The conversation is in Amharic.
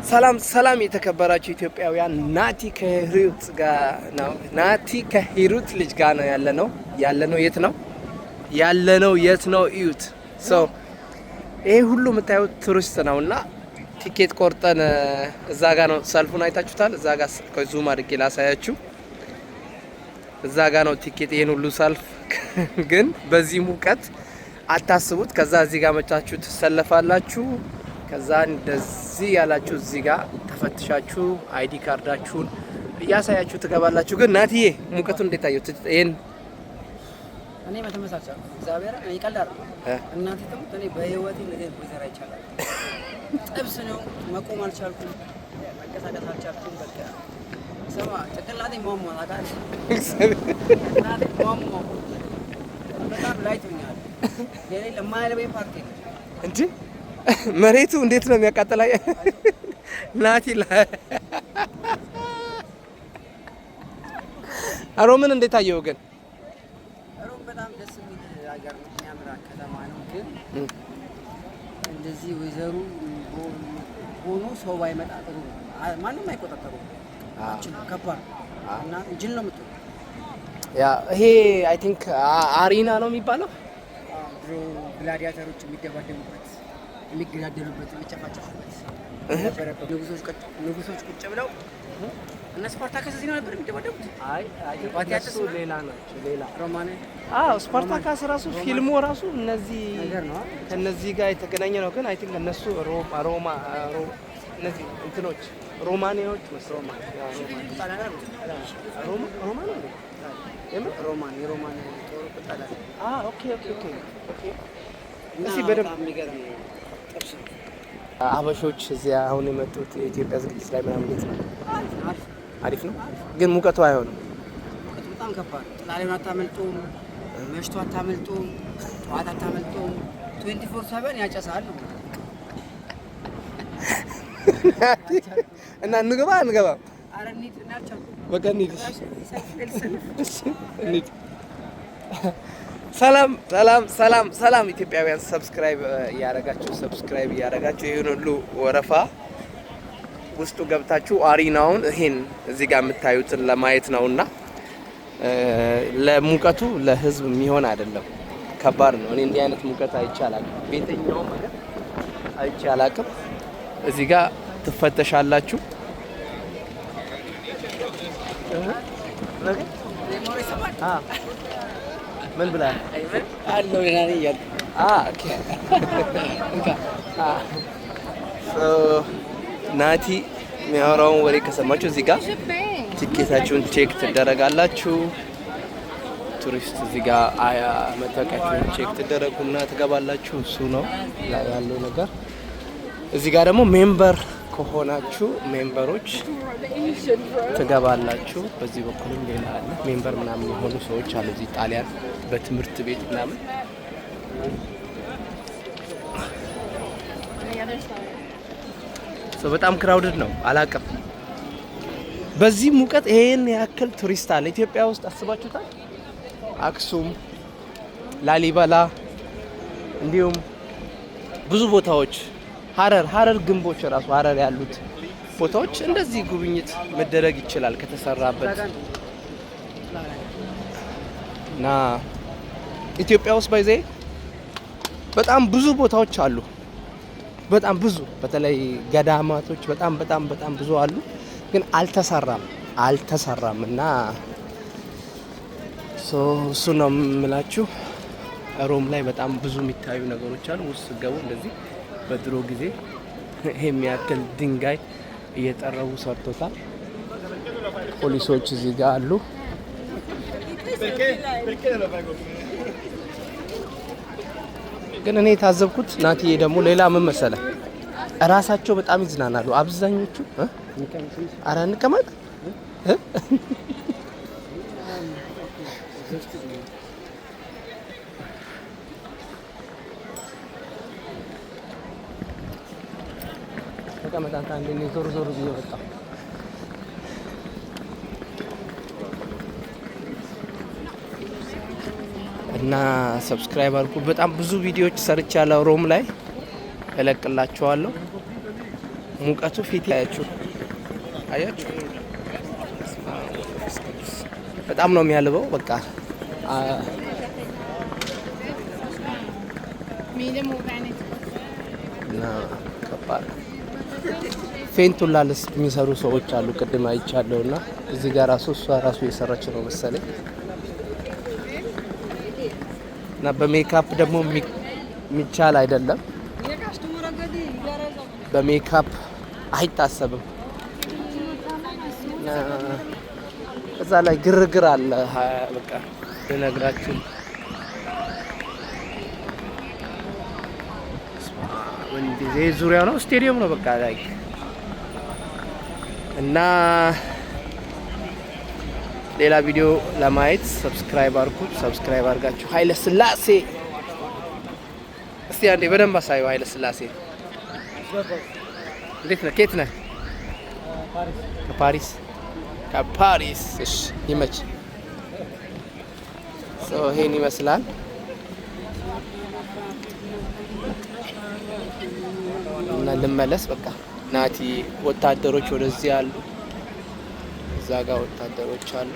ሰላም ሰላም የተከበራችሁ ኢትዮጵያውያን ናቲ ከሂሩት ጋር ነው። ናቲ ከሂሩት ልጅ ጋር ነው ያለነው የት ነው እዩት። ይሄ ሁሉ የምታዩት ቱሪስት ነውና ቲኬት ቆርጠን እዛ ጋር ነው። ሰልፉን አይታችሁታል። እዛ ጋር ዙም አድርጌ ላሳያችሁ። እዛ ጋር ነው ቲኬት። ይሄን ሁሉ ሰልፍ ግን በዚህ ሙቀት አታስቡት። ከዛ እዚህ ጋር መጫችሁ ትሰለፋላችሁ። ከዛ እንደዚህ ያላችሁ እዚህ ጋር ተፈትሻችሁ አይዲ ካርዳችሁን እያሳያችሁ ትገባላችሁ። ግን ናቲዬ ሙቀቱን እንዴት አየው? ይሄን እኔ በተመሳሳይ እግዚአብሔር ይቀልዳል። እናንተ ተሙት እኔ በህይወቴ ነገር ወይዘራ ይቻላል። ጥብስ ነው። መቆም አልቻልኩም፣ መንቀሳቀስ አልቻልኩም። በቃ ሰማ ጭንቅላቴ ሟሟ ታውቃለህ። እናቴ ሟሟ በጣም ላይቶኛል። የኔ ለማይለበኝ ፓርቲ ነው እንጂ መሬቱ እንዴት ነው የሚያቃጥላ? ናቲ ሮምን እንዴት አየው? ግን ሮም በጣም ደስ የሚል ሀገር ነው፣ የሚያምር ከተማ ነው። ግን እንደዚህ ወይዘሩ ሆኖ ሰው ባይመጣ ጥሩ ነው። ማንም አይቆጣጠሩም። ከባድ እና እንጅል ነው የምትሆነው። ያ ይሄ አይ ቲንክ አሪና ነው የሚባለው። ድሮ ግላዲያተሮች የሚደባደቡበት፣ የሚገዳደሉበት፣ የሚጨፋጨፉበት ነበረበት። ንጉሶች ቁጭ ብለው እና ስፓርታከስ እዚህ ነው ነበር የሚደባደቡት። እነሱ ሌላ ናቸው። ሌላ ሮማን ስፓርታከስ ራሱ ፊልሙ ራሱ እነዚህ ነገር ነው ከነዚህ ጋር የተገናኘ ነው። ግን አይ ቲንክ እነሱ ሮማ እነዚህ እንትኖች ሮማኒያዎች ሮማን የሮማን ጦር ቁጣላ ኦኬ እዚህ በደንብ አበሾች እዚያ አሁን የመጡት የኢትዮጵያ ዝግጅት ላይ ምናምን እንዴት ነው? አሪፍ ነው። ግን ሙቀቱ አይሆንም። ሙቀቱ በጣም ከባድ። ጣሊያን አታመልጡም፣ መሽቶ አታመልጡም፣ ጠዋት አታመልጡም። 24/7 ያጨሳል። እና እንገባ ኧረ እንሂድ እናልቻልኩ በቃ እንሂድ። ሰላም ኢትዮጵያውያን፣ ሰብስክራይብ እያደረጋችሁ ይሄን ሁሉ ወረፋ ውስጡ ገብታችሁ አሪናውን ይሄን እዚህ ጋር የምታዩትን ለማየት ነውና ለሙቀቱ ለህዝብ የሚሆን አይደለም። ከባድ ነው። እኔ እንዲህ አይነት ሙቀት አይቻላል ቤተኛው ማለት አይቻላልም። እዚህ ጋር ትፈተሻላችሁ። ምን ብላ አለው ለናኒ ያል ኦኬ ናቲ የሚያወራውን ወሬ ከሰማችሁ እዚህ ጋር ቲኬታችሁን ቼክ ትደረጋላችሁ። ቱሪስት እዚህ ጋር መታወቂያችሁን ቼክ ትደረጉና ትገባላችሁ። እሱ ነው ላይ ያለው ነገር። እዚህ ጋር ደግሞ ሜምበር ከሆናችሁ ሜምበሮች ትገባላችሁ። በዚህ በኩልም ሌላ አለ። ሜምበር ምናምን የሆኑ ሰዎች አሉ እዚህ ጣሊያን በትምህርት ቤት ምናምን። በጣም ክራውድድ ነው። አላቅም በዚህ ሙቀት ይሄን ያክል ቱሪስት አለ ኢትዮጵያ ውስጥ አስባችሁታል? አክሱም፣ ላሊበላ እንዲሁም ብዙ ቦታዎች ሀረር ግንቦች ራሱ ሀረር ያሉት ቦታዎች እንደዚህ ጉብኝት መደረግ ይችላል ከተሰራበት። እና ኢትዮጵያ ውስጥ ባይዜ በጣም ብዙ ቦታዎች አሉ። በጣም ብዙ በተለይ ገዳማቶች በጣም ብዙ አሉ። ግን አልተሰራም እና እሱ ነው የምላችሁ። ሮም ላይ በጣም ብዙ የሚታዩ ነገሮች አሉ። ውስጥ ገቡ እንደዚህ በድሮ ጊዜ ይሄ የሚያክል ድንጋይ እየጠረቡ ሰርቶታል። ፖሊሶች እዚህ ጋር አሉ። ግን እኔ የታዘብኩት ናቲዬ ደግሞ ሌላ ምን መሰለህ፣ እራሳቸው በጣም ይዝናናሉ አብዛኞቹ። ኧረ እንቀመጥ ተቀመጣንታ እንደ ዞር ብዬ ወጣሁ። እና ሰብስክራይብ አድርጉ። በጣም ብዙ ቪዲዮዎች ሰርቻለሁ ሮም ላይ እለቅላችኋለሁ። ሙቀቱ ፊት ያያችሁ አያችሁ፣ በጣም ነው የሚያልበው። በቃ እና ከባድ ፌንቱን ላልስ የሚሰሩ ሰዎች አሉ። ቅድም አይቻለሁ እና እዚህ ጋር ራሱ እሷ ራሱ የሰራች ነው መሰለኝ። እና በሜካፕ ደግሞ የሚቻል አይደለም። በሜካፕ አይታሰብም። እዛ ላይ ግርግር አለ። በቃ ልነግራችሁ እንዲህ ዙሪያው ነው፣ ስቴዲየም ነው በቃ ላይ እና ሌላ ቪዲዮ ለማየት ሰብስክራይብ አድርጉ። ሰብስክራይብ አድርጋችሁ ኃይለ ሥላሴ እስቲ አንዴ በደንብ አሳዩ። ኃይለ ሥላሴ እንዴት ነህ? ከየት ነህ? ከፓሪስ። ከፓሪስ። እሺ ይመች። ይሄን ይመስላል። እና ልመለስ በቃ። ናቲ ወታደሮች ወደዚህ አሉ፣ እዛ ጋር ወታደሮች አሉ።